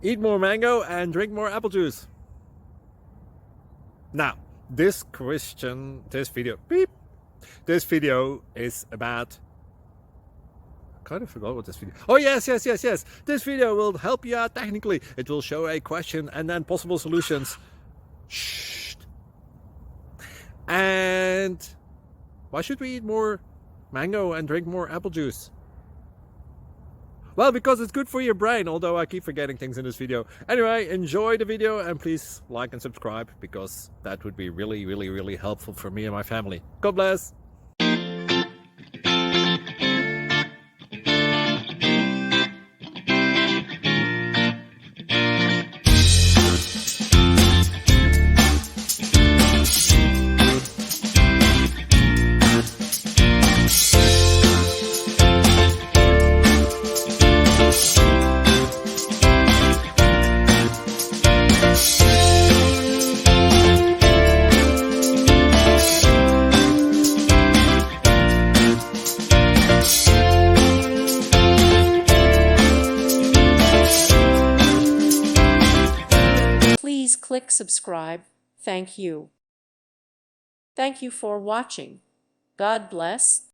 eat more mango and drink more apple juice. Now, this video is about, I kind of forgot what this video. Oh yes. This video will help you out technically. It will show a question and then possible solutions. Shh. And why should we eat more mango and drink more apple juice? Well, because it's good for your brain, although I keep forgetting things in this video. Anyway, enjoy the video and please like and subscribe, because that would be really helpful for me and my family. God bless! Please click subscribe. Thank you. Thank you for watching. God bless.